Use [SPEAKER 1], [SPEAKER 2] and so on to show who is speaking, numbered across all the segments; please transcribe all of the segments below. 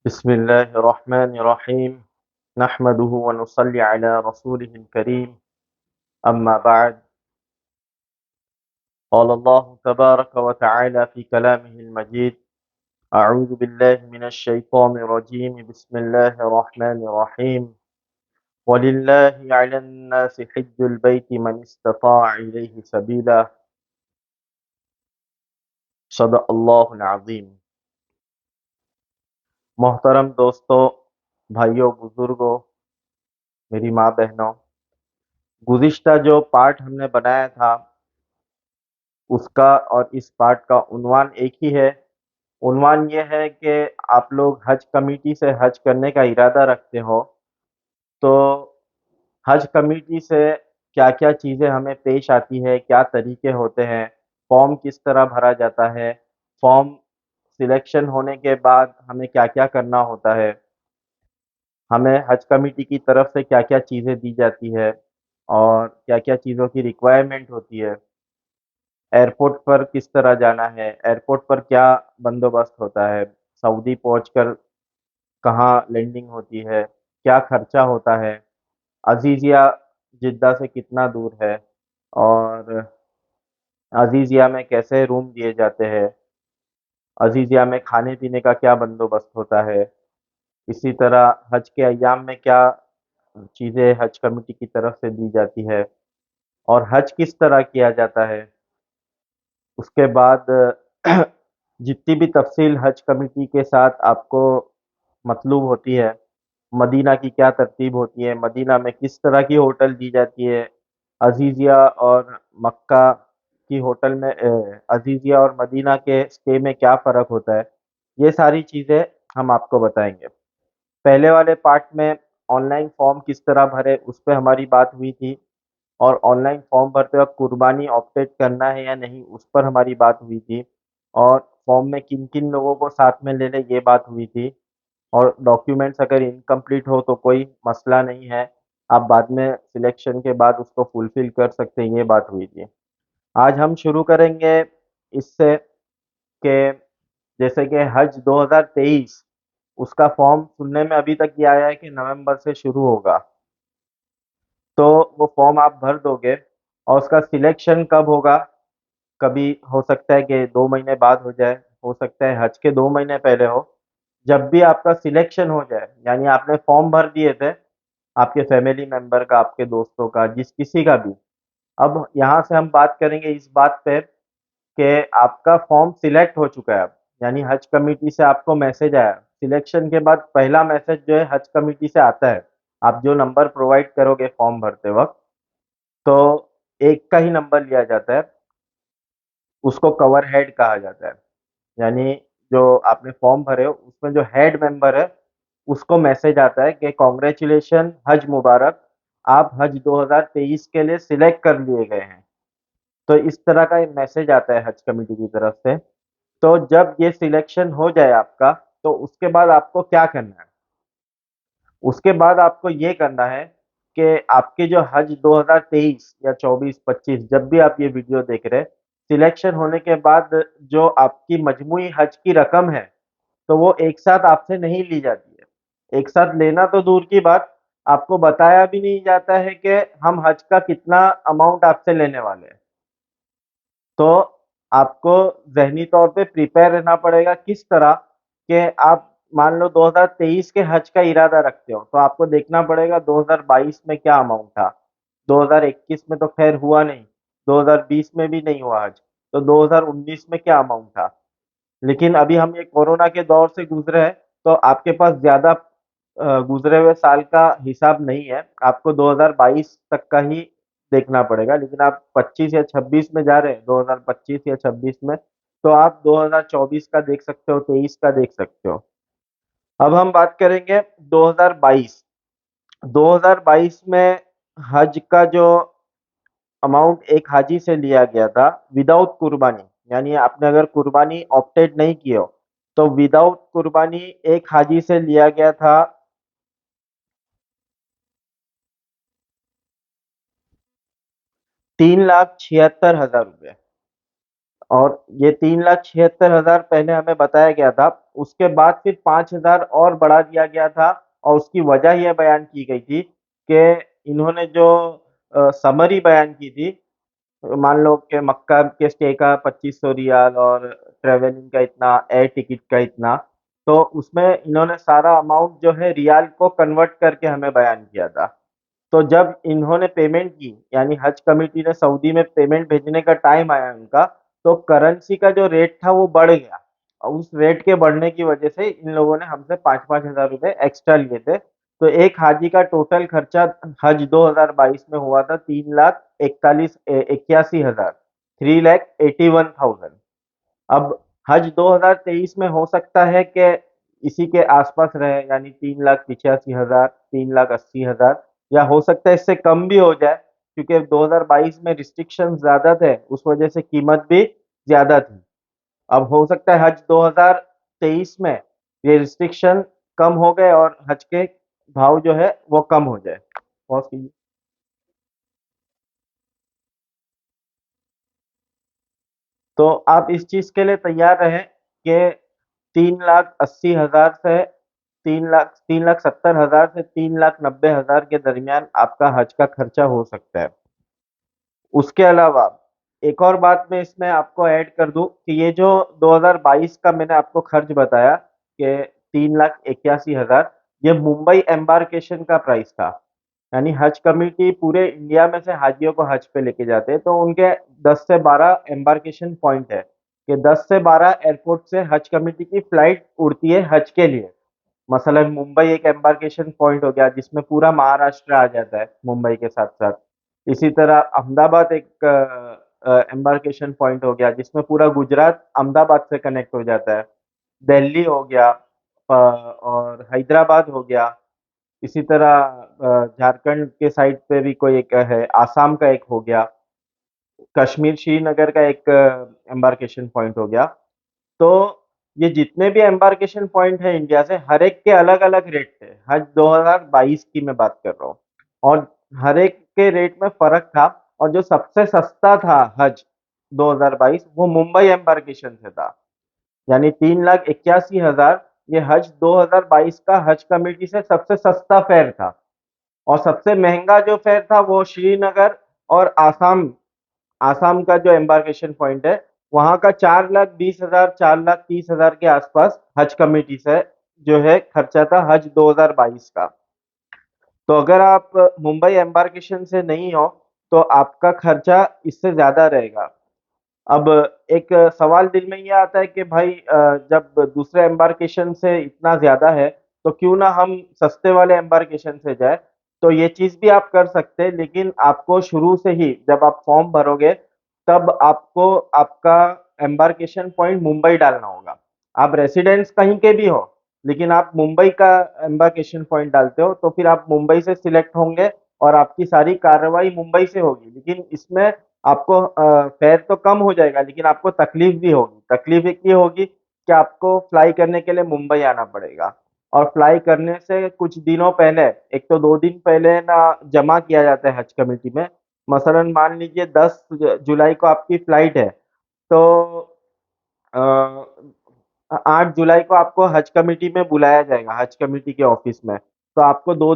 [SPEAKER 1] बिस्मिल्लाहिर्रहमानिर्रहीम नहमदुहु व नुसल्ली अला रसूलिहिल करीम अम्मा बाद क़ाल अल्लाहु तबारक व तआला फ़ी कलामिहिल मजीद अऊज़ु बिल्लाहि मिनश शैतानिर रजीम बिस्मिल्लाहिर्रहमानिर्रहीम वलिल्लाहि अलन नासि हिज्जुल बैति मन इस्तताअ इलैहि सबीला सदक़ल्लाहुल अज़ीम। मोहतरम दोस्तों, भाइयों, बुजुर्गों, मेरी माँ बहनों, गुज़िश्ता जो पार्ट हमने बनाया था उसका और इस पार्ट का उन्वान एक ही है। उन्वान ये है कि आप लोग हज कमेटी से हज करने का इरादा रखते हो तो हज कमेटी से क्या-क्या चीज़ें हमें पेश आती है, क्या तरीके होते हैं, फॉर्म किस तरह भरा जाता है, फॉर्म सिलेक्शन होने के बाद हमें क्या-क्या करना होता है, हमें हज कमेटी की तरफ से क्या-क्या चीज़ें दी जाती है और क्या-क्या चीज़ों की रिक्वायरमेंट होती है। एयरपोर्ट पर किस तरह जाना है, एयरपोर्ट पर क्या बंदोबस्त होता है, सऊदी पहुंचकर कहाँ लैंडिंग होती है, क्या खर्चा होता है, अज़ीज़िया जिद्दा से कितना दूर है और अज़ीज़िया में कैसे रूम दिए जाते हैं, अज़ीज़िया में खाने-पीने का क्या बंदोबस्त होता है, इसी तरह हज के अय्याम में क्या चीज़ें हज कमेटी की तरफ से दी जाती है और हज किस तरह किया जाता है। उसके बाद जितनी भी तफ़सील हज कमेटी के साथ आपको मतलूब होती है, मदीना की क्या तरतीब होती है, मदीना में किस तरह की होटल दी जाती है, अज़ीज़िया और मक्का की होटल में अज़ीज़िया और मदीना के स्टे में क्या फ़र्क होता है, ये सारी चीज़ें हम आपको बताएँगे। पहले वाले पार्ट में ऑनलाइन फ़ॉर्म किस तरह भरें, उस पे हमारी बात हुई थी और ऑनलाइन फॉर्म भरते वक़्त कुर्बानी ऑप्टेट करना है या नहीं, उस पर हमारी बात हुई थी और फॉर्म में किन-किन लोगों को साथ में ले लें, ये बात हुई थी और डॉक्यूमेंट्स अगर इनकम्प्लीट हो तो कोई मसला नहीं है, आप बाद में सिलेक्शन के बाद उसको फुलफ़िल कर सकते हैं, ये बात हुई थी। आज हम शुरू करेंगे इससे कि जैसे कि हज 2023 उसका फॉर्म सुनने में अभी तक ये आया है कि नवंबर से शुरू होगा। तो वो फॉर्म आप भर दोगे और उसका सिलेक्शन कब होगा, कभी हो सकता है कि 2 महीने बाद हो जाए, हो सकता है हज के 2 महीने पहले हो। जब भी आपका सिलेक्शन हो जाए, यानी आपने फॉर्म भर दिए थे, आपके फैमिली मेंबर का, आपके दोस्तों का, जिस किसी का भी। अब यहाँ से हम बात करेंगे इस बात पे कि आपका फॉर्म सिलेक्ट हो चुका है अब, यानी हज कमेटी से आपको मैसेज आया। सिलेक्शन के बाद पहला मैसेज जो है हज कमेटी से आता है। आप जो नंबर प्रोवाइड करोगे फॉर्म भरते वक़्त, तो एक का ही नंबर लिया जाता है, उसको कवर हेड कहा जाता है। यानी जो आपने फॉर्म भरे हो, उसमें जो हेड मेंबर है, उसको मैसेज आता है कि कांग्रेचुलेशन, हज मुबारक, आप हज 2023 के लिए सिलेक्ट कर लिए गए हैं। तो इस तरह का एक मैसेज आता है हज कमेटी की तरफ से। तो जब ये सिलेक्शन हो जाए आपका, तो उसके बाद आपको क्या करना है? उसके बाद आपको ये करना है कि आपके जो हज 2023 या 24-25 जब भी आप ये वीडियो देख रहे हैं, सिलेक्शन होने के बाद जो आपकी मजमूई हज की रकम है, तो वो एक साथ आपसे नहीं ली जाती है। एक साथ लेना तो दूर की बात, आपको बताया भी नहीं जाता है कि हम हज का कितना अमाउंट आपसे लेने वाले हैं। तो आपको ज़हनी तौर पे प्रिपेयर रहना पड़ेगा किस तरह कि आप मान लो 2023 के हज का इरादा रखते हो, तो आपको देखना पड़ेगा 2022 में क्या अमाउंट था। 2021 में तो खैर हुआ नहीं, 2020 में भी नहीं हुआ हज, तो 2019 में क्या अमाउंट था। लेकिन अभी हम ये कोरोना के दौर से गुज़रे हैं, तो आपके पास ज़्यादा गुज़रे हुए साल का हिसाब नहीं है, आपको 2022 तक का ही देखना पड़ेगा। लेकिन आप 25 या 26 में जा रहे हैं, 2025 या 26 में, तो आप 2024 का देख सकते हो, 23 का देख सकते हो। अब हम बात करेंगे 2022। 2022 में हज का जो अमाउंट एक हाजी से लिया गया था विदाउट कुर्बानी, यानी आपने अगर कुर्बानी ऑप्टेड नहीं की हो, तो विदाउट कुर्बानी एक हाजी से लिया गया था 3,76,000 रुपये और ये 3,76,000 पहले हमें बताया गया था। उसके बाद फिर 5,000 और बढ़ा दिया गया था और उसकी वजह यह बयान की गई थी कि इन्होंने जो समरी बयान की थी, मान लो कि मक्का के स्टे का 2500 रियाल और ट्रेवलिंग का इतना, एयर टिकट का इतना, तो उसमें इन्होंने सारा अमाउंट जो है रियाल को कन्वर्ट करके हमें बयान किया था। तो जब इन्होंने पेमेंट की, यानी हज कमेटी ने सऊदी में पेमेंट भेजने का टाइम आया उनका, तो करेंसी का जो रेट था वो बढ़ गया और उस रेट के बढ़ने की वजह से इन लोगों ने हमसे 5,000 रुपए एक्स्ट्रा लिए थे। तो एक हाजी का टोटल खर्चा हज 2022 में हुआ था 3,41,81,000, 3,81,000। अब हज 2023 में हो सकता है कि इसी के आसपास रहे, यानी 3,85,000, 3,80,000, या हो सकता है इससे कम भी हो जाए, क्योंकि 2022 में रिस्ट्रिक्शन ज्यादा थे, उस वजह से कीमत भी ज्यादा थी। अब हो सकता है हज 2023 में ये रिस्ट्रिक्शन कम हो गए और हज के भाव जो है वो कम हो जाए। बहुत कीजिए। तो आप इस चीज के लिए तैयार रहें कि 3,80,000 से 3,70,000 से 3,90,000 के दरमियान आपका हज का खर्चा हो सकता है। उसके अलावा एक और बात मैं इसमें आपको ऐड कर दूं कि ये जो 2022 का मैंने आपको खर्च बताया कि 3,81,000, ये मुंबई एम्बार्केशन का प्राइस था। यानी हज कमेटी पूरे इंडिया में से हाजियों को हज पे लेके जाते हैं, तो उनके 10 से 12 एम्बार्केशन पॉइंट है कि 10 से 12 एयरपोर्ट से हज कमेटी की फ्लाइट उड़ती है हज के लिए। मसलन मुंबई एक एम्बार्केशन पॉइंट हो गया जिसमें पूरा महाराष्ट्र आ जाता है मुंबई के साथ साथ। इसी तरह अहमदाबाद एक एम्बार्केशन पॉइंट हो गया जिसमें पूरा गुजरात अहमदाबाद से कनेक्ट हो जाता है। दिल्ली हो गया, और हैदराबाद हो गया। इसी तरह झारखंड के साइड पे भी कोई एक है, आसाम का एक हो गया, कश्मीर श्रीनगर का एक एम्बार्केशन पॉइंट हो गया। तो ये जितने भी एम्बार्केशन पॉइंट है इंडिया से, हर एक के अलग अलग रेट थे। हज 2022 की मैं बात कर रहा हूँ, और हर एक के रेट में फर्क था। और जो सबसे सस्ता था हज 2022, वो मुंबई एम्बार्केशन से था। यानी 3,81,000, ये हज 2022 का हज कमेटी से सबसे सस्ता फेयर था। और सबसे महंगा जो फेयर था वो श्रीनगर और आसाम, आसाम का जो एम्बार्केशन पॉइंट है, वहां का 4,20,000, 4,30,000 के आसपास हज कमेटी से जो है खर्चा था हज 2022 का। तो अगर आप मुंबई एम्बार्केशन से नहीं हो तो आपका खर्चा इससे ज्यादा रहेगा। अब एक सवाल दिल में ये आता है कि भाई जब दूसरे एम्बार्केशन से इतना ज्यादा है तो क्यों ना हम सस्ते वाले एम्बार्केशन से जाए। तो ये चीज भी आप कर सकते हैं, लेकिन आपको शुरू से ही जब आप फॉर्म भरोगे तब आपको आपका एम्बार्केशन पॉइंट मुंबई डालना होगा। आप रेसिडेंस कहीं के भी हो, लेकिन आप मुंबई का एम्बार्केशन पॉइंट डालते हो तो फिर आप मुंबई से सिलेक्ट होंगे और आपकी सारी कार्रवाई मुंबई से होगी। लेकिन इसमें आपको फेयर तो कम हो जाएगा, लेकिन आपको तकलीफ भी होगी। तकलीफ एक ये होगी कि आपको फ्लाई करने के लिए मुंबई आना पड़ेगा, और फ्लाई करने से कुछ दिनों पहले, एक तो 2 दिन पहले ना जमा किया जाता है हज कमेटी में। मसलन मान लीजिए 10 जुलाई को आपकी फ्लाइट है, तो 8 जुलाई को आपको हज कमेटी में बुलाया जाएगा, हज कमेटी के ऑफिस में। तो आपको 2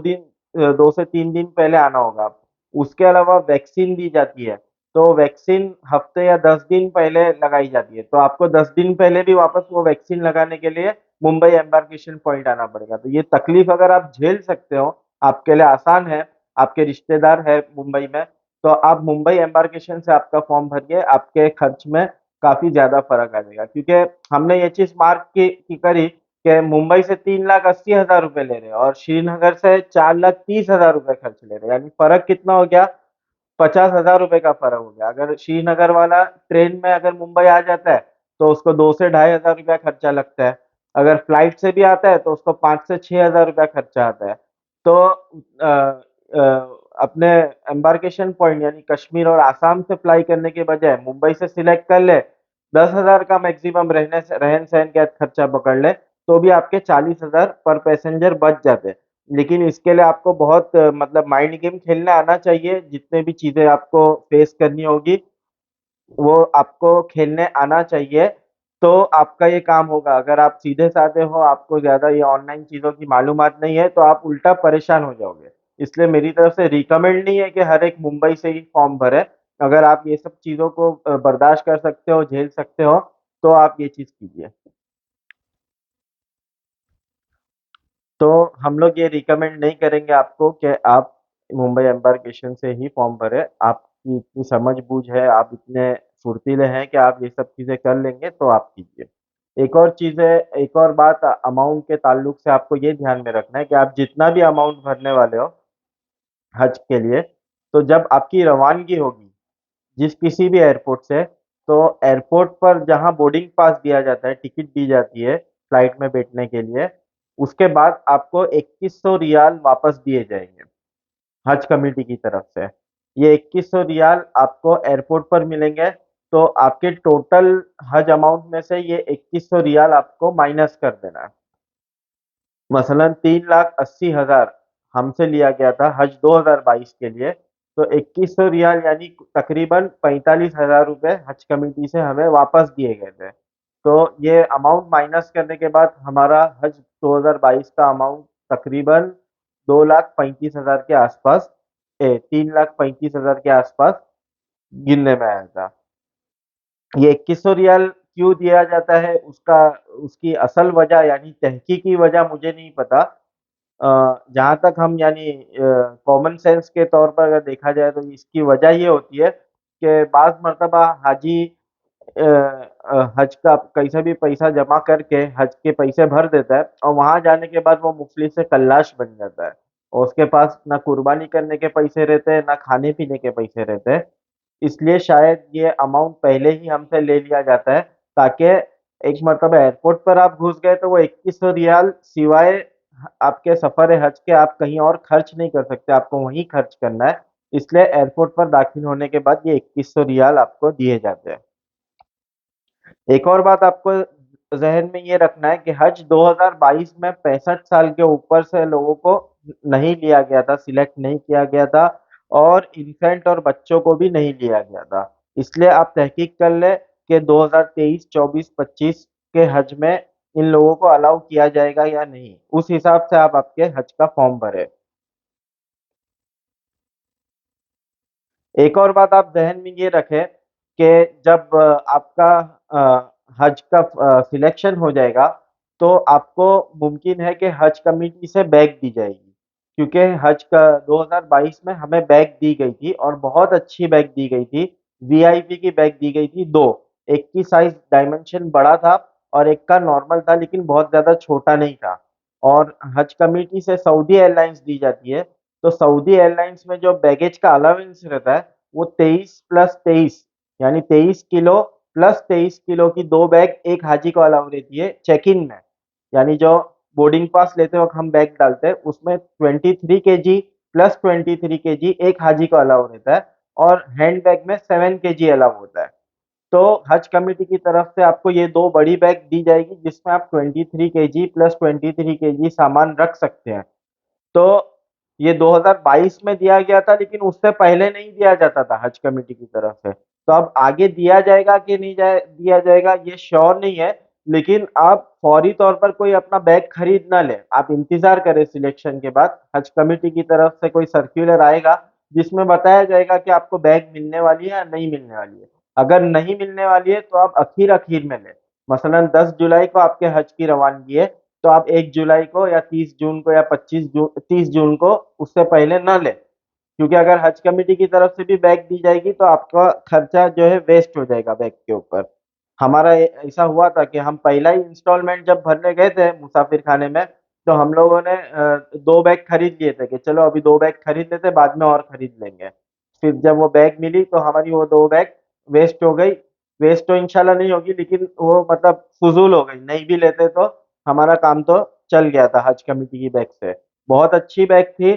[SPEAKER 1] से 3 दिन पहले आना होगा। उसके अलावा वैक्सीन दी जाती है, तो वैक्सीन हफ्ते या 10 दिन पहले लगाई जाती है, तो आपको 10 दिन पहले भी वापस वो वैक्सीन लगाने के लिए मुंबई एम्बार्केशन पॉइंट आना पड़ेगा। तो ये तकलीफ अगर आप झेल सकते हो, आपके लिए आसान है, आपके रिश्तेदार है मुंबई में, तो आप मुंबई एम्बार्केशन से आपका फॉर्म भरिए, आपके खर्च में काफी ज्यादा फर्क आ जाएगा। क्योंकि हमने ये चीज मार्क की करी कि मुंबई से 3,80,000 रुपए ले रहे हैं और श्रीनगर से 4,30,000 रुपए खर्च ले रहे हैं। यानी फर्क कितना हो गया? 50,000 रुपए का फर्क हो गया। अगर श्रीनगर वाला ट्रेन में अगर मुंबई आ जाता है तो उसको 2 से 2,500 रुपया खर्चा लगता है। अगर फ्लाइट से भी आता है तो उसको 5 से 6,000 रुपया खर्चा आता है। तो अपने एम्बार्केशन पॉइंट यानी कश्मीर और आसाम से फ्लाई करने के बजाय मुंबई से सिलेक्ट कर ले, 10,000 का मैक्सिमम रहने से रहन सहन का खर्चा पकड़ ले, तो भी आपके 40,000 पर पैसेंजर बच जाते हैं। लेकिन इसके लिए आपको बहुत मतलब माइंड गेम खेलना आना चाहिए, जितने भी चीजें आपको फेस करनी होगी। वो आपको खेलने आना चाहिए, तो आपका ये काम होगा। अगर आप सीधे-साधे हो, आपको ज़्यादा ये ऑनलाइन चीज़ों की मालूमात नहीं है, तो आप उल्टा परेशान हो जाओगे। इसलिए मेरी तरफ से रिकमेंड नहीं है कि हर एक मुंबई से ही फॉर्म भरे। अगर आप ये सब चीज़ों को बर्दाश्त कर सकते हो, झेल सकते हो, तो आप ये चीज़ कीजिए। तो हम लोग ये रिकमेंड नहीं करेंगे आपको कि आप मुंबई एम्बार्केशन से ही फॉर्म भरें। आपकी इतनी समझ-बूझ है, आप इतने फुर्तीले हैं कि आप ये सब चीज़ें कर लेंगे, तो आप कीजिए। एक और चीज़ है, एक और बात अमाउंट के ताल्लुक से आपको ये ध्यान में रखना है कि आप जितना भी अमाउंट भरने वाले हो हज के लिए, तो जब आपकी रवानगी होगी जिस किसी भी एयरपोर्ट से, तो एयरपोर्ट पर जहाँ बोर्डिंग पास दिया जाता है, टिकट दी जाती है फ्लाइट में बैठने के लिए, उसके बाद आपको 2100 रियाल वापस दिए जाएँगे, हज कमेटी की तरफ से। ये 2100 रियाल आपको एयरपोर्ट पर मिलेंगे, तो आपके टोटल हज अमाउंट में से ये 2100 रियाल आपको माइनस कर देना है। मसलन 3,80,000 हमसे लिया गया था हज 2022 के लिए, तो 2100 रियाल यानी तकरीबन 45,000 रुपए हज कमेटी से हमें वापस दिए गए थे। तो ये अमाउंट माइनस करने के बाद हमारा हज 2022 का अमाउंट तकरीबन 2,35,000 के आसपास 3,35,000 के आसपास गिनने में आया था। ये 2100 रियाल क्यों दिया जाता है, उसका उसकी असल वजह यानी तहकीकी वजह मुझे नहीं पता। जहाँ तक हम यानी कॉमन सेंस के तौर पर अगर देखा जाए, तो इसकी वजह ये होती है कि बाज़ मर्तबा हाजी हज का कैसे भी पैसा जमा करके हज के पैसे भर देता है, और वहाँ जाने के बाद वो मुफलिस से कल्लाश बन जाता है, और उसके पास ना कुर्बानी करने के पैसे रहते हैं, ना खाने-पीने के पैसे रहते हैं। इसलिए शायद ये अमाउंट पहले ही हमसे ले लिया जाता है, ताकि एक मर्तबा एयरपोर्ट पर आप घुस गए तो वो 2100 रियाल सिवाय आपके सफ़र हज के आप कहीं और खर्च नहीं कर सकते, आपको वहीं खर्च करना है। इसलिए एयरपोर्ट पर दाखिल होने के बाद ये 2100 रियाल आपको दिए जाते हैं। एक और बात आपको ज़हन में ये रखना है कि हज 2022 में 65 साल के ऊपर से लोगों को नहीं लिया गया था, सिलेक्ट नहीं किया गया था, और इन्फेंट और बच्चों को भी नहीं लिया गया था। इसलिए आप तहकीक कर लें कि 2023, 24, 25 के हज में इन लोगों को अलाउ किया जाएगा या नहीं। उस हिसाब से आप आपके हज का फॉर्म भरें। एक और बात आप ज़हन में ये रखें कि जब आपका हज का सिलेक्शन हो जाएगा, तो आपको मुमकिन है कि हज कमेटी से बैग दी जाएगी। क्योंकि हज का 2022 में हमें बैग दी गई थी, और बहुत अच्छी बैग दी गई थी। वीआईपी की बैग दी गई थी 2, एक की साइज़ डायमेंशन बड़ा था और एक का नॉर्मल था, लेकिन बहुत ज़्यादा छोटा नहीं था। और हज कमेटी से सऊदी एयरलाइंस दी जाती है, तो सऊदी एयरलाइंस में जो बैगेज का अलाउंस रहता है, वो 23 प्लस 23 यानी 23 किलो प्लस 23 किलो की 2 बैग एक हाजी को अलाउ रहती है चेक इन में। यानी जो बोर्डिंग पास लेते वक्त हम बैग डालते हैं, उसमें 23 केजी प्लस 23 केजी एक हाजी को अलाउ रहता है, और हैंड बैग में 7 केजी अलाउ होता है। तो हज कमेटी की तरफ से आपको ये 2 बड़ी बैग दी जाएगी, जिसमें आप 23 केजी प्लस 23 केजी सामान रख सकते हैं। तो ये 2022 में दिया गया था, लेकिन उससे पहले नहीं दिया जाता था हज कमेटी की तरफ से। तो अब आगे दिया जाएगा कि नहीं दिया जाएगा, ये श्योर नहीं है। लेकिन आप फौरी तौर पर कोई अपना बैग खरीद ना लें, आप इंतजार करें सिलेक्शन के बाद। हज कमेटी की तरफ से कोई सर्क्यूलर आएगा, जिसमें बताया जाएगा कि आपको बैग मिलने वाली है या नहीं मिलने वाली है। अगर नहीं मिलने वाली है, तो आप अखीर अखीर में लें। मसलन 10 जुलाई को आपके हज की रवानगी है, तो आप 1 जुलाई को या 30 जून को या 30 जून को उससे पहले ना लें। क्योंकि अगर हज कमेटी की तरफ से भी बैग दी जाएगी, तो आपका खर्चा जो है वेस्ट हो जाएगा बैग के ऊपर। हमारा ऐसा हुआ था कि हम पहला ही इंस्टॉलमेंट जब भरने गए थे मुसाफिर खाने में, तो हम लोगों ने 2 बैग खरीद लिए थे कि चलो अभी 2 बैग खरीद लेते, बाद में और खरीद लेंगे। फिर जब वो बैग मिली, तो हमारी वो 2 बैग वेस्ट हो गई। वेस्ट तो इंशाल्लाह नहीं होगी, लेकिन वो मतलब फजूल हो गई। नहीं भी लेते तो हमारा काम तो चल गया था हज कमेटी की बैग से। बहुत अच्छी बैग थी।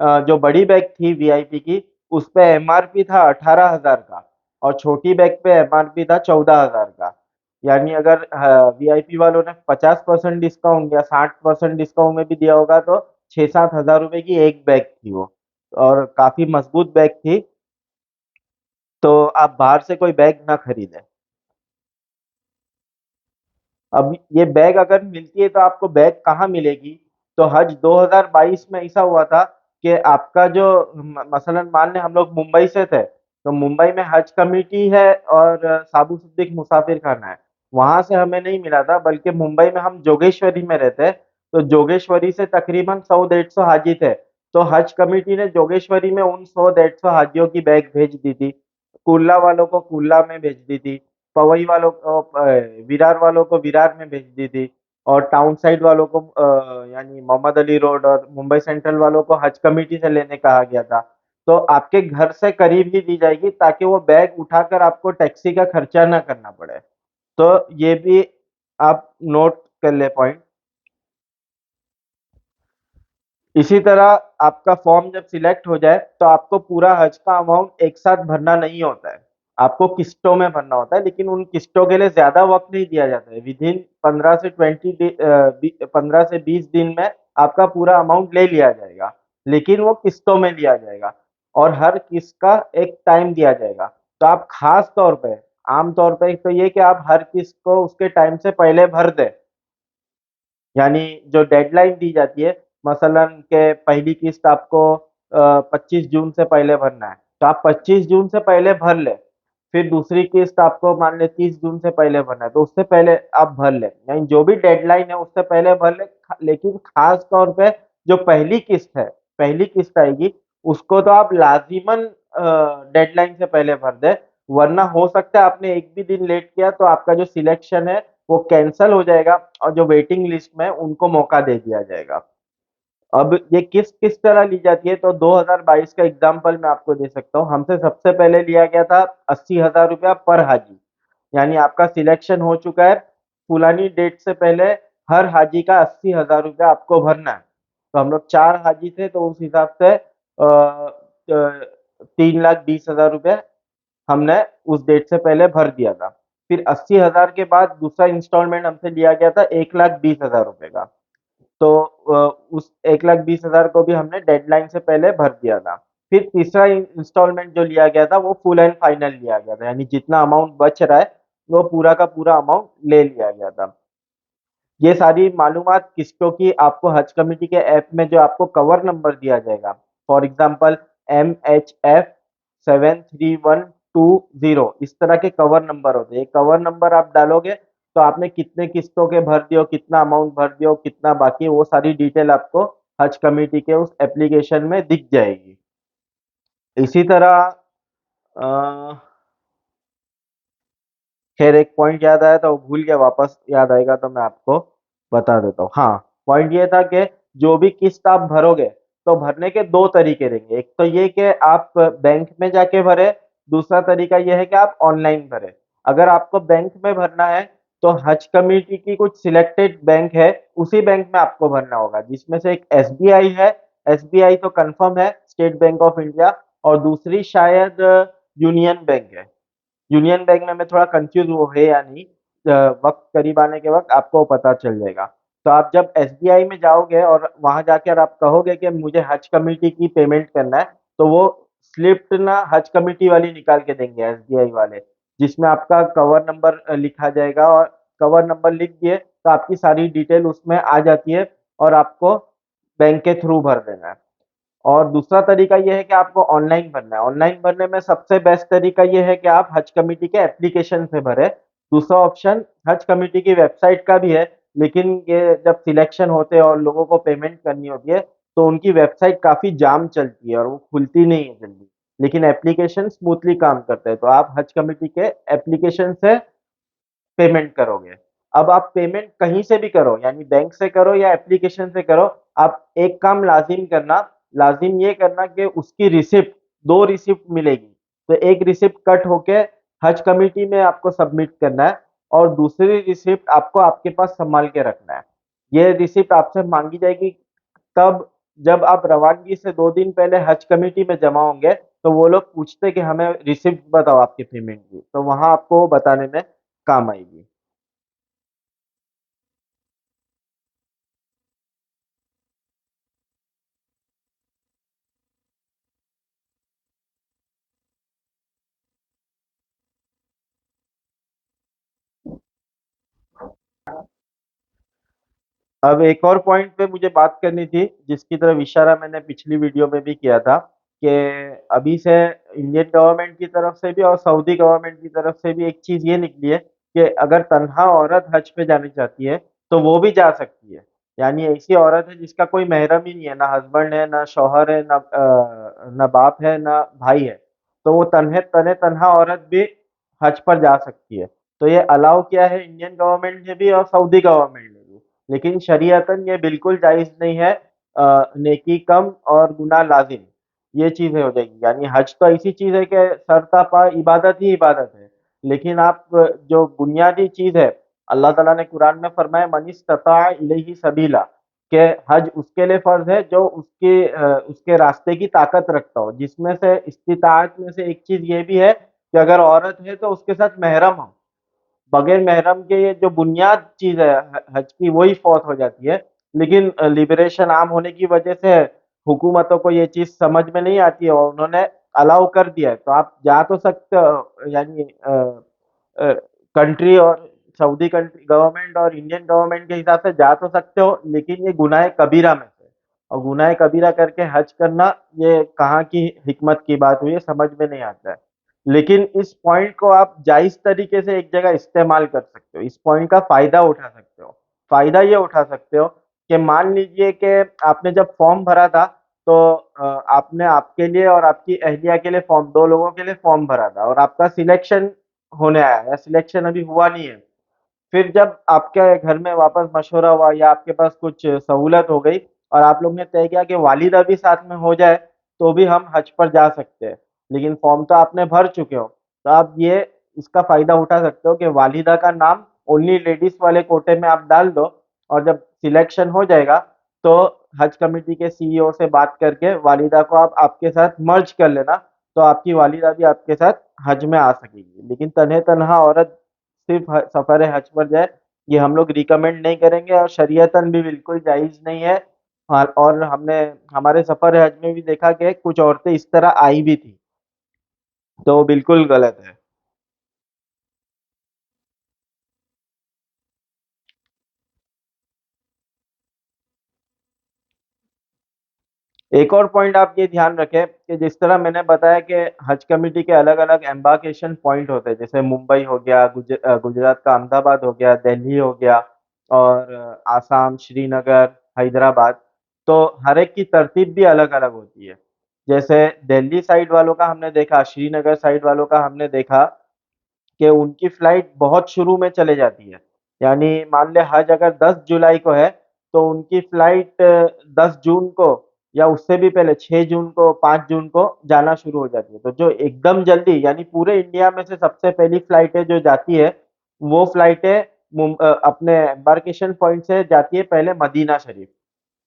[SPEAKER 1] जो बड़ी बैग थी वीआईपी की, उस पे एमआरपी था 18,000 का, और छोटी बैग पे एमआरपी था 14,000 का। यानी अगर वीआईपी वालों ने 50% डिस्काउंट या 60% डिस्काउंट में भी दिया होगा, तो 6-7 हज़ार रुपए की एक बैग थी वो, और काफी मजबूत बैग थी। तो आप बाहर से कोई बैग ना खरीदें। अब ये बैग अगर मिलती है तो आपको बैग कहाँ मिलेगी? तो हज 2022 में ऐसा हुआ था कि आपका जो मसलन मान लें हम लोग मुंबई से थे, तो मुंबई में हज कमेटी है और साबू सिद्दीक मुसाफिर खाना है। वहां से हमें नहीं मिला था, बल्कि मुंबई में हम जोगेश्वरी में रहते हैं, तो जोगेश्वरी से तकरीबन 100-150 हाजी थे। तो हज कमेटी ने जोगेश्वरी में उन 100-150 हाजियों की बैग भेज दी थी। कुल्ला वालों को कुल्ला में भेज दी थी, पवई वालों को विरार वालों को विरार में भेज दी थी, और टाउन साइड वालों को यानी मोहम्मद अली रोड और मुंबई सेंट्रल वालों को हज कमेटी से लेने कहा गया था। तो आपके घर से करीब ही दी जाएगी, ताकि वो बैग उठाकर आपको टैक्सी का खर्चा ना करना पड़े। तो ये भी आप नोट कर ले पॉइंट। इसी तरह आपका फॉर्म जब सिलेक्ट हो जाए तो आपको पूरा हज का अमाउंट एक साथ भरना नहीं होता है, आपको किस्तों में भरना होता है। लेकिन उन किस्तों के लिए ज्यादा वक्त नहीं दिया जाता है, विद इन 15 से 20 दिन में आपका पूरा अमाउंट ले लिया जाएगा। लेकिन वो किस्तों में लिया जाएगा, और हर किस्त का एक टाइम दिया जाएगा। तो आप खास तौर पे, आम तौर पे तो ये कि आप हर किस्त को उसके टाइम से पहले भर दें। यानी जो डेडलाइन दी जाती है, मसलन के पहली किस्त आपको 25 जून से पहले भरना है, तो आप 25 जून से पहले भर ले। फिर दूसरी किस्त आपको मान ले 30 जून से पहले भरना है, तो उससे पहले आप भर ले, यानी जो भी डेडलाइन है उससे पहले भर ले। लेकिन खास तौर पे जो पहली किस्त है, पहली किस्त आएगी, उसको तो आप लाजिमन डेडलाइन से पहले भर दे। वरना हो सकता है आपने एक भी दिन लेट किया तो आपका जो सिलेक्शन है वो कैंसल हो जाएगा, और जो वेटिंग लिस्ट में है, उनको मौका दे दिया जाएगा। अब ये किस तरह ली जाती है, तो 2022 का एग्जाम्पल मैं आपको दे सकता हूँ। हमसे सबसे पहले लिया गया था 80,000 रुपया पर हाजी। यानी आपका सिलेक्शन हो चुका है, फुलानी डेट से पहले हर हाजी का 80,000 रुपया आपको भरना है। तो हम लोग 4 हाजी थे, तो उस हिसाब से 3,20,000 रुपये हमने उस डेट से पहले भर दिया था। फिर 80,000 के बाद दूसरा इंस्टॉलमेंट हमसे लिया गया था 1,20,000 रुपये का। तो उस 1,20,000 को भी हमने डेडलाइन से पहले भर दिया था। फिर तीसरा इंस्टॉलमेंट जो लिया गया था वो फुल एंड फाइनल लिया गया था, यानी जितना अमाउंट बच रहा है वो पूरा का पूरा अमाउंट ले लिया गया था। ये सारी मालूमात किस्तों की आपको हज कमेटी के ऐप में जो आपको कवर नंबर दिया जाएगा, फॉर एग्जाम्पल MHF 73120, इस तरह के कवर नंबर होते हैं। ये कवर नंबर आप डालोगे तो आपने कितने किस्तों के भर दियो, कितना अमाउंट भर दियो, कितना बाकी है, वो सारी डिटेल आपको हज कमेटी के उस एप्लीकेशन में दिख जाएगी। इसी तरह अ, खैर एक पॉइंट याद आया था, वो भूल गया, वापस याद आएगा तो मैं आपको बता देता हूँ। हाँ, पॉइंट ये था कि जो भी किस्त आप भरोगे, तो भरने के दो तरीके रहेंगे। एक तो ये कि आप बैंक में जाके भरे, दूसरा तरीका ये है कि आप ऑनलाइन भरे। अगर आपको बैंक में भरना है तो हज कमेटी की कुछ सिलेक्टेड बैंक है, उसी बैंक में आपको भरना होगा, जिसमें से एक एसबीआई है। एसबीआई तो कंफर्म है, स्टेट बैंक ऑफ इंडिया। और दूसरी शायद यूनियन बैंक है। यूनियन बैंक में मैं थोड़ा कंफ्यूज वो है या नहीं, वक्त करीब आने के वक्त आपको पता चल जाएगा। तो आप जब एसबीआई में जाओगे और वहां जाकर आप कहोगे कि मुझे हज कमेटी की पेमेंट करना है, तो वो स्लिप ना हज कमेटी वाली निकाल के देंगे, एसबीआई वाले, जिसमें आपका कवर नंबर लिखा जाएगा। और कवर नंबर लिख दिए तो आपकी सारी डिटेल उसमें आ जाती है, और आपको बैंक के थ्रू भर देना है। और दूसरा तरीका यह है कि आपको ऑनलाइन भरना है। ऑनलाइन भरने में सबसे बेस्ट तरीका यह है कि आप हज कमेटी के एप्लीकेशन से भरें। दूसरा ऑप्शन हज कमेटी की वेबसाइट का भी है, लेकिन ये जब सिलेक्शन होते हैं और लोगों को पेमेंट करनी होती है, तो उनकी वेबसाइट काफी जाम चलती है और वो खुलती नहीं है जल्दी। लेकिन एप्लीकेशन स्मूथली काम करते हैं, तो आप हज कमेटी के एप्लीकेशन से पेमेंट करोगे। अब आप पेमेंट कहीं से भी करो, यानी बैंक से करो या एप्लीकेशन से करो, आप एक काम लाजिम करना, लाजिम ये करना कि उसकी रिसिप्ट, दो रिसिप्ट मिलेगी। तो एक रिसिप्ट कट होके हज कमेटी में आपको सबमिट करना है, और दूसरी रिसिप्ट आपको आपके पास संभाल के रखना है। ये रिसिप्ट आपसे मांगी जाएगी तब जब आप रवानगी से 2 दिन पहले हज कमेटी में जमा होंगे, तो वो लोग पूछते कि हमें रिसिप्ट बताओ आपकी पेमेंट की, तो वहां आपको वो बताने में काम आएगी। अब एक और पॉइंट पे मुझे बात करनी थी जिसकी तरफ इशारा मैंने पिछली वीडियो में भी किया था कि अभी से इंडियन गवर्नमेंट की तरफ से भी और सऊदी गवर्नमेंट की तरफ से भी एक चीज ये निकली है कि अगर तन्हा औरत हज पे जानी चाहती है तो वो भी जा सकती है। यानी ऐसी औरत है जिसका कोई महरम ही नहीं है, ना हस्बैंड है, ना शौहर है, ना बाप है, ना भाई है, तो वो तन्हा औरत भी हज पर जा सकती है। तो ये अलाउ किया है इंडियन गवर्नमेंट ने भी और सऊदी गवर्नमेंट ने भी। लेकिन शरीयतन ये बिल्कुल जायज़ नहीं है। नेकी कम और गुनाह लाजिम, ये चीज़ें हो जाएगी। यानी हज तो ऐसी चीज़ है कि सरतापा इबादत ही इबादत है। लेकिन आप जो बुनियादी चीज़ है, अल्लाह ताला ने कुरान में फरमाया मन इस्तता इलैहि सबीला, कि हज उसके लिए फर्ज है जो उसके रास्ते की ताकत रखता हो, जिसमें से इस्तिताअत में से एक चीज़ ये भी है कि अगर औरत है तो उसके साथ महरम हो। बगैर महरम के ये जो बुनियाद चीज़ है हज की वही फौत हो जाती है। लेकिन लिबरेशन आम होने की वजह से हुकूमतों को ये चीज़ समझ में नहीं आती है और उन्होंने अलाउ कर दिया है। तो आप जा तो सकते हो, यानी कंट्री और सऊदी कंट्री गवर्नमेंट और इंडियन गवर्नमेंट के हिसाब से जा तो सकते हो, लेकिन ये गुनाह कबीरा में से, और गुनाह कबीरा करके हज करना ये कहाँ की हिकमत की बात हुई है, समझ में नहीं आता है। लेकिन इस पॉइंट को आप जायज़ तरीके से एक जगह इस्तेमाल कर सकते हो, इस पॉइंट का फ़ायदा उठा सकते हो। फ़ायदा ये उठा सकते हो कि मान लीजिए कि आपने जब फॉर्म भरा था, तो आपने आपके लिए और आपकी अहलिया के लिए फॉर्म, 2 लोगों के लिए फॉर्म भरा था और आपका सिलेक्शन होने आया है, सिलेक्शन अभी हुआ नहीं है। फिर जब आपके घर में वापस मशवरा हुआ या आपके पास कुछ सहूलत हो गई और आप लोग ने तय किया कि वालिदा भी साथ में हो जाए, तो भी हम हज पर जा सकते हैं। लेकिन फॉर्म तो आपने भर चुके हो, तो आप ये इसका फ़ायदा उठा सकते हो कि वालिदा का नाम ओनली लेडीज़ वाले कोटे में आप डाल दो, और जब सिलेक्शन हो जाएगा, तो हज कमिटी के सीईओ से बात करके वालिदा को आप आपके साथ मर्ज कर लेना, तो आपकी वालिदा भी आपके साथ हज में आ सकेगी। लेकिन तन्हा औरत सिर्फ सफर हज पर जाए, ये हम लोग रिकमेंड नहीं करेंगे और शरीयतन भी बिल्कुल जायज़ नहीं है। और हमने हमारे सफर हज में भी देखा कि कुछ औरतें इस तरह आई भी थी, तो वो बिल्कुल गलत है। एक और पॉइंट आप ये ध्यान रखें कि जिस तरह मैंने बताया कि हज कमेटी के अलग-अलग एम्बार्केशन पॉइंट होते हैं, जैसे मुंबई हो गया, गुजरात का अहमदाबाद हो गया, दिल्ली हो गया और आसाम, श्रीनगर, हैदराबाद, तो हर एक की तरतीब भी अलग-अलग होती है। जैसे दिल्ली साइड वालों का हमने देखा, श्रीनगर साइड वालों का हमने देखा कि उनकी फ्लाइट बहुत शुरू में चले जाती है। यानी मान लें हज अगर 10 जुलाई को है, तो उनकी फ्लाइट 10 जून को या उससे भी पहले 6 जून को, 5 जून को जाना शुरू हो जाती है। तो जो एकदम जल्दी, यानी पूरे इंडिया में से सबसे पहली फ्लाइटें जो जाती है, वो फ्लाइटें अपने एम्बार्केशन पॉइंट से जाती है पहले मदीना शरीफ।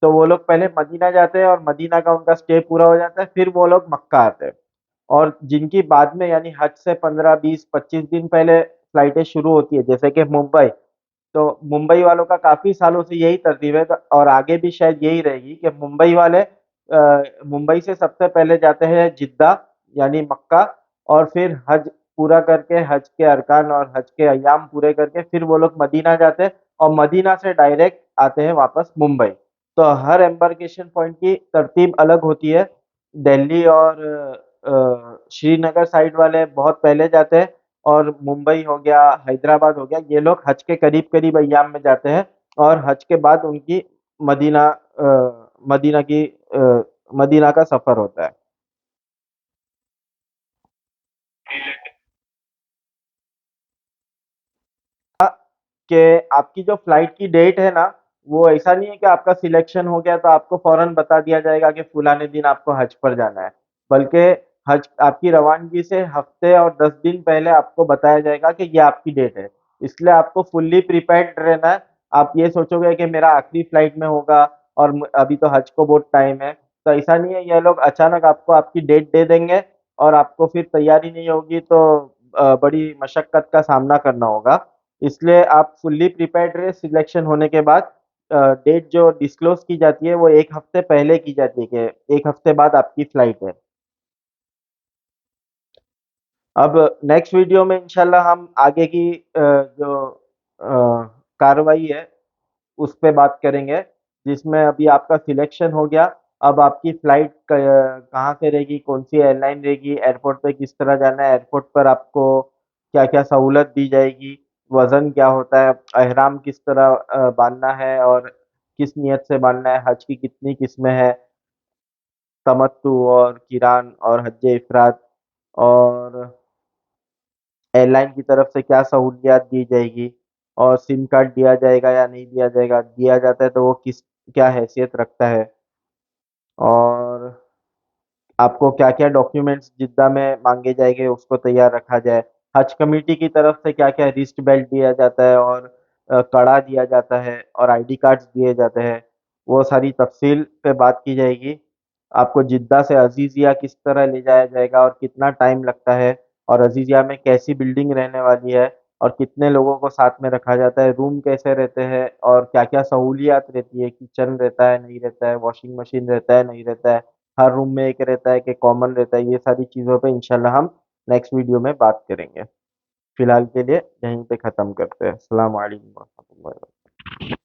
[SPEAKER 1] तो वो लोग पहले मदीना जाते हैं और मदीना का उनका स्टे पूरा हो जाता है, फिर वो लोग मक्का आते हैं। और जिनकी बाद में यानी हज से 15, 20, 25 दिन पहले फ्लाइटें शुरू होती है, जैसे कि मुंबई, तो मुंबई वालों का काफ़ी सालों से यही तरतीब है, और आगे भी शायद यही रहेगी कि मुंबई वाले मुंबई से सबसे पहले जाते हैं जिद्दा, यानी मक्का, और फिर हज पूरा करके, हज के अरकान और हज के अय्याम पूरे करके फिर वो लोग मदीना जाते हैं और मदीना से डायरेक्ट आते हैं वापस मुंबई। तो हर एम्बार्केशन पॉइंट की तरतीब अलग होती है। दिल्ली और श्रीनगर साइड वाले बहुत पहले जाते हैं, और मुंबई हो गया, हैदराबाद हो गया, ये लोग हज के करीब-करीब अय्याम में जाते हैं और हज के बाद उनकी मदीना मदीना की मदीना का सफ़र होता है। कि आपकी जो फ्लाइट की डेट है ना, वो ऐसा नहीं है कि आपका सिलेक्शन हो गया तो आपको फ़ौरन बता दिया जाएगा कि फलाने दिन आपको हज पर जाना है। बल्कि हज आपकी रवानगी से हफ्ते और 10 दिन पहले आपको बताया जाएगा कि ये आपकी डेट है। इसलिए आपको फुल्ली प्रिपेयर्ड रहना है। आप ये सोचोगे कि मेरा आखिरी फ्लाइट में होगा और अभी तो हज को बहुत टाइम है, तो ऐसा नहीं है। ये लोग अचानक आपको आपकी डेट दे देंगे और आपको फिर तैयारी नहीं होगी तो बड़ी मशक्कत का सामना करना होगा। इसलिए आप फुल्ली प्रिपेयर्ड रहे, सिलेक्शन होने के बाद डेट जो डिस्क्लोज़ की जाती है वो 1 हफ्ते पहले की जाती है कि 1 हफ्ते बाद आपकी फ्लाइट है। अब नेक्स्ट वीडियो में इंशाल्लाह हम आगे की जो कार्रवाई है उस पे बात करेंगे, जिसमें अभी आपका सिलेक्शन हो गया। अब आपकी फ्लाइट कहाँ से रहेगी, कौन सी एयरलाइन रहेगी, एयरपोर्ट पे किस तरह जाना है, एयरपोर्ट पर आपको क्या क्या सहूलत दी जाएगी, वजन क्या होता है, एहराम किस तरह बांधना है और किस नियत से बांधना है, हज की कितनी किस्में हैं, तमत्तु और किरान और हज इफराद, और एयरलाइन की तरफ से क्या सहूलियत दी जाएगी, और सिम कार्ड दिया जाएगा या नहीं दिया जाएगा, दिया जाता है तो वो किस क्या हैसियत रखता है, और आपको क्या-क्या डॉक्यूमेंट्स जिद्दा में माँगे जाएँगे उसको तैयार रखा जाए। हज कमेटी की तरफ से क्या-क्या रिस्ट बेल्ट दिया जाता है और कड़ा दिया जाता है और आईडी कार्ड्स दिए जाते हैं, वो सारी तफ़सील पे बात की जाएगी। आपको जिद्दा से अज़ीज़िया किस तरह ले जाया जाएगा और कितना टाइम लगता है, और अज़ीज़िया में कैसी बिल्डिंग रहने वाली है और कितने लोगों को साथ में रखा जाता है, रूम कैसे रहते हैं और क्या-क्या सहूलियत रहती है, किचन रहता है, नहीं रहता है, वॉशिंग मशीन रहता है, नहीं रहता है, हर रूम में एक रहता है कि कॉमन रहता है, ये सारी चीज़ों पे इंशाल्लाह हम नेक्स्ट वीडियो में बात करेंगे। फिलहाल के लिए यहीं पे ख़त्म करते हैं। अस्सलाम वालेकुम वरहमतुल्लाहि